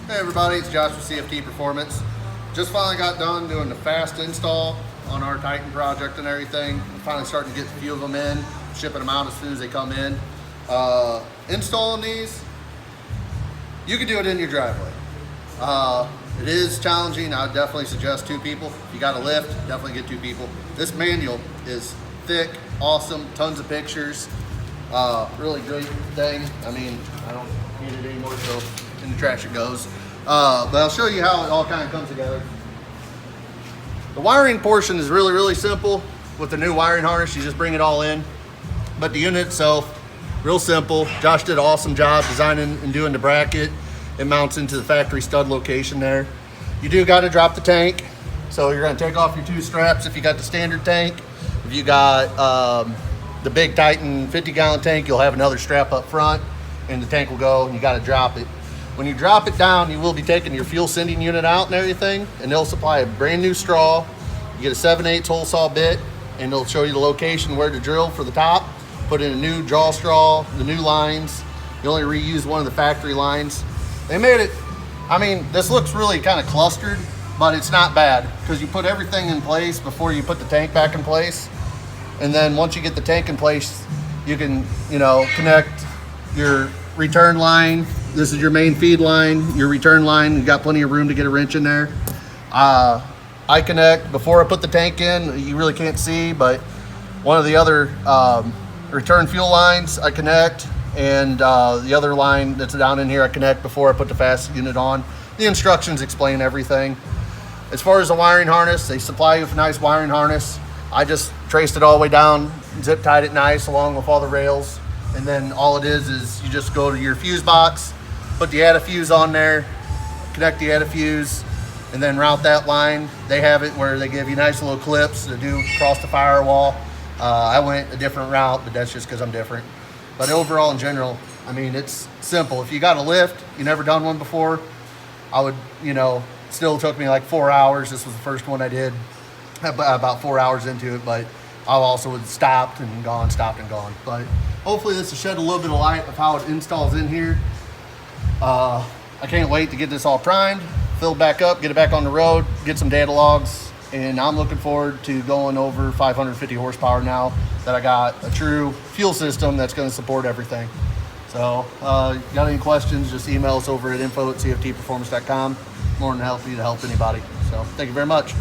Hey everybody, it's Josh with CFT Performance. Just finally got done doing the fast install on our Titan project and everything. Finally starting to get a few of them in, shipping them out as soon as they come in. Installing these, you can do it in your driveway. It is challenging. I would definitely suggest 2 people. If you got a lift, definitely get 2 people. This manual is thick, awesome, tons of pictures. Really great thing. I mean, I don't need it anymore, so in the trash it goes. But I'll show you how it all kind of comes together. The wiring portion is really simple. With the new wiring harness, you just bring it all in. But the unit itself, real simple. Josh did an awesome job designing and doing the bracket. It mounts into the factory stud location there. You do got to drop the tank. So you're going to take off your 2 straps if you got the standard tank. If you got the big Titan 50-gallon tank, you'll have another strap up front and the tank will go and you got to drop it. When you drop it down, you will be taking your fuel sending unit out and everything, and they'll supply a brand new straw. You get a 7/8 hole saw bit, and they'll show you the location where to drill for the top. Put in a new draw straw, the new lines. You only reuse one of the factory lines. They made it, I mean, this looks really kind of clustered, but it's not bad because you put everything in place before you put the tank back in place. And then once you get the tank in place, you can, connect your return line. This is your main feed line, your return line. You got plenty of room to get a wrench in there. I connect, before I put the tank in, you really can't see, but one of the other return fuel lines I connect, and the other line that's down in here I connect before I put the fast unit on. The instructions explain everything. As far as the wiring harness, they supply you with a nice wiring harness. I just traced it all the way down, zip tied it nice along with all the rails. And then all it is you just go to your fuse box, put the add a fuse on there, connect the add a fuse, and then route that line. They have it where they give you nice little clips to do across the firewall. I went a different route, but that's just because I'm different. But overall, in general, I mean, it's simple. If you got a lift, you never done one before, I would, still took me like 4 hours. This was the first one I did, about 4 hours into it, but I also would stopped and gone. But hopefully this will shed a little bit of light of how it installs in here. I can't wait to get this all primed, filled back up, get it back on the road, get some data logs, and I'm looking forward to going over 550 horsepower now that I got a true fuel system that's going to support everything. So, got any questions, just email us over at info@cftperformance.com. More than happy to help anybody. So, thank you very much.